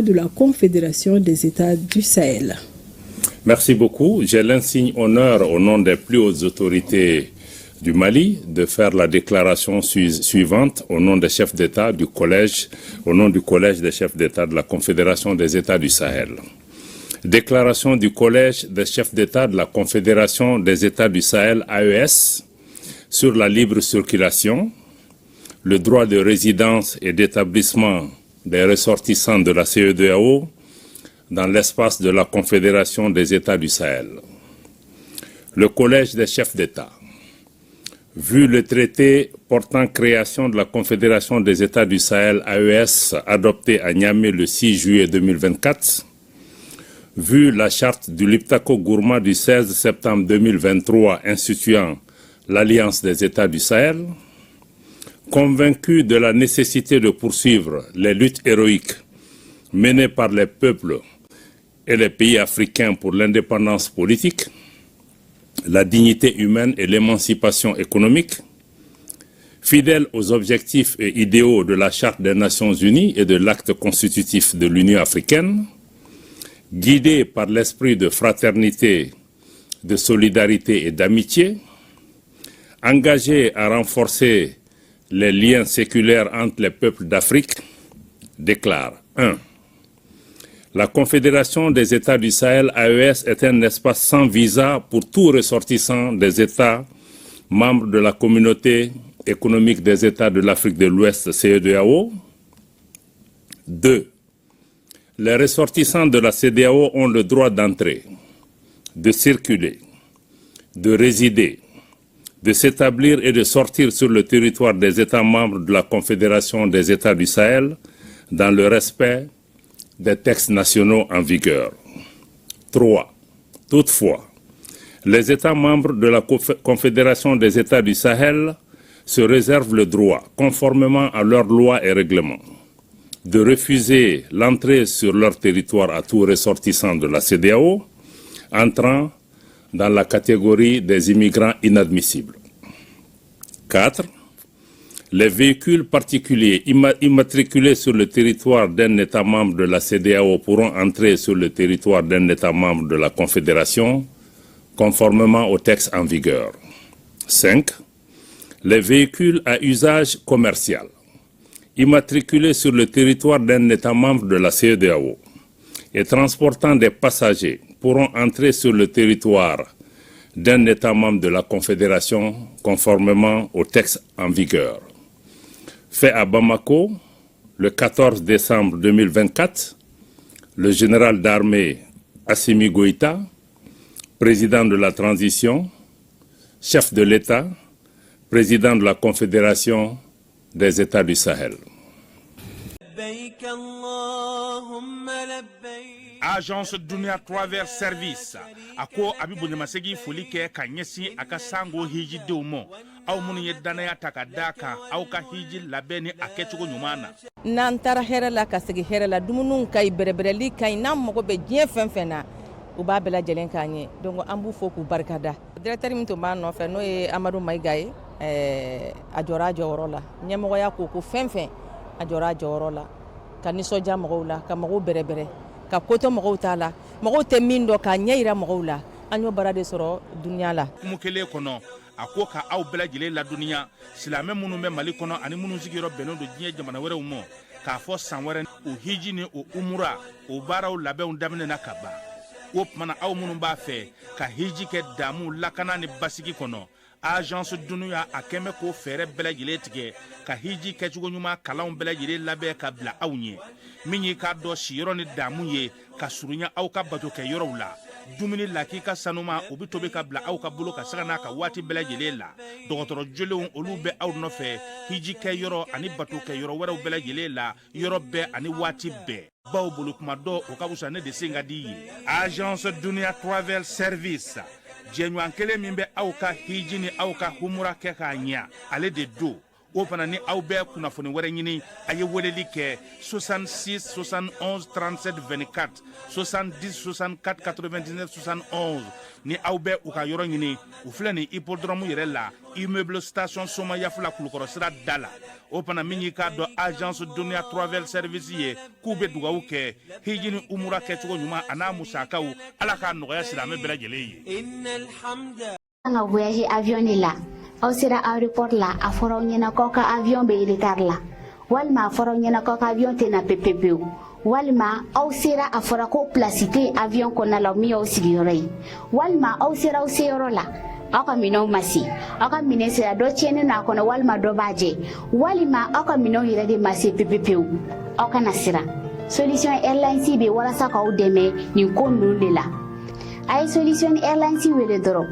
de la Confédération des États du Sahel. Merci beaucoup. J'ai l'insigne honneur au nom des plus hautes autorités du Mali de faire la déclaration suivante au nom des chefs d'État du collège, au nom du collège des chefs d'État de la Confédération des États du Sahel. Déclaration du collège des chefs d'État de la Confédération des États du Sahel AES sur la libre circulation, le droit de résidence et d'établissement des ressortissants de la CEDEAO dans l'espace de la Confédération des États du Sahel. Le Collège des chefs d'État, vu le traité portant création de la Confédération des États du Sahel AES adopté à Niamey le 6 juillet 2024, vu la charte du Liptako Gourma du 16 septembre 2023 instituant l'Alliance des États du Sahel, convaincu de la nécessité de poursuivre les luttes héroïques menées par les peuples et les pays africains pour l'indépendance politique, la dignité humaine et l'émancipation économique, fidèle aux objectifs et idéaux de la Charte des Nations Unies et de l'acte constitutif de l'Union africaine, guidé par l'esprit de fraternité, de solidarité et d'amitié, engagé à renforcer les liens séculaires entre les peuples d'Afrique, déclare 1. La Confédération des États du Sahel AES est un espace sans visa pour tout ressortissant des États membres de la Communauté économique des États de l'Afrique de l'Ouest CEDEAO. 2. Les ressortissants de la CEDEAO ont le droit d'entrer, de circuler, de résider, de s'établir et de sortir sur le territoire des États membres de la Confédération des États du Sahel dans le respect des textes nationaux en vigueur. 3. Toutefois, les États membres de la Confédération des États du Sahel se réservent le droit, conformément à leurs lois et règlements, de refuser l'entrée sur leur territoire à tout ressortissant de la CEDEAO entrant dans la catégorie des immigrants inadmissibles. 4. Les véhicules particuliers immatriculés sur le territoire d'un État membre de la CEDEAO pourront entrer sur le territoire d'un État membre de la Confédération, conformément aux textes en vigueur. 5. Les véhicules à usage commercial immatriculés sur le territoire d'un État membre de la CEDEAO et transportant des passagers pourront entrer sur le territoire d'un État membre de la Confédération conformément aux textes en vigueur. Fait à Bamako, le 14 décembre 2024, le général d'armée Assimi Goïta, président de la transition, chef de l'État, président de la Confédération des États du Sahel. Agence Dunia Travel Service ako abibu nyamasegi folike ka nyesi aka sango hiji deumo aw munu yedana ya takadaka aw ka hiji labeni akechugo nyumana nan tara hera la ka segi hera la dumunun kay berebereli kay nam mogo be jien fenfena u ba bela jelen kanye donc ambu foku barkada directeur mi to ma no fe no e Amadou Maïgaye ajora jorola nyamo ya ko fenfen ajora jorola kaniso jamogo la ka mogo berebere ka koto mogo tala mogo te mindo ka nyeira mogo la anyo barade soro dunya la mukele kono ako ka aw bela jele la dunya silame munu me Mali kono ani munu zigiro beno do jie jamana were umo ka fo sanwere o hiji ni o umura o baraw labe on damne nakaba o mana aw munu ba fe ka hiji ke damu lakana ni basigi kono agence dunuya akeme ko fere bela jele tige ka hiji ke jugo nyuma kalaw bela jele labe ka bla awnye minyi ka do shiro ni damu ye ka surunya aw ka bato ke yoro la dumuni laki ka sanuma obi tobe ka bla aw ka bolo ka sagana ka wati bela jele la dogotoro jolewon olu be aw no fe hiji ke yoro ani bato ke yoro wera bela jele la yoro be ani wati be baw bolo kuma do o ka busa ne de singa di agence Dunia Travel Service jenwan kele mimbe aw ka hiji ni aw ka humura ke ka nya ale de do o fana ni aw bɛɛ kunnafoni wɛrɛ ɲini a ye weleli kɛ 66 71 37 24 70 64 99 71 ni aw bɛɛ u ka yɔrɔ ɲini u filɛ ni hippodrome yɛrɛ la immeuble station Soma Yafula Kulukɔrɔ sira da la o fana min y'i k'a dɔn agence Dunuya Travel Service ye k'u bɛ dugawu kɛ hiji ni umura kɛcogo ɲuman a n'a musakaw ala k'a nɔgɔya silamɛ bɛɛ lajɛlen ye. An ka voyage avion de la aw sera aéroport la a fɔra aw ɲɛna k'aw ka avion bɛ retard la walima a fɔra aw ɲɛna k'aw ka avion tɛna pepepewu walima aw sera a fɔra ko place tɛ avion kɔnɔna la min y'aw sigiyɔrɔ ye walima aw sera aw seyɔrɔ la aw ka minɛnw ma se aw ka minɛn sera dɔ tiɲɛnen n'a kɔnɔ walima dɔ b'a jɛ walima aw ka minɛnw yɛrɛ de ma se pepepewu aw kana siran Solution Airlines bɛ walasa k'aw dɛmɛ nin ko ninnu de la a ye Solution Airlines wele dɔrɔn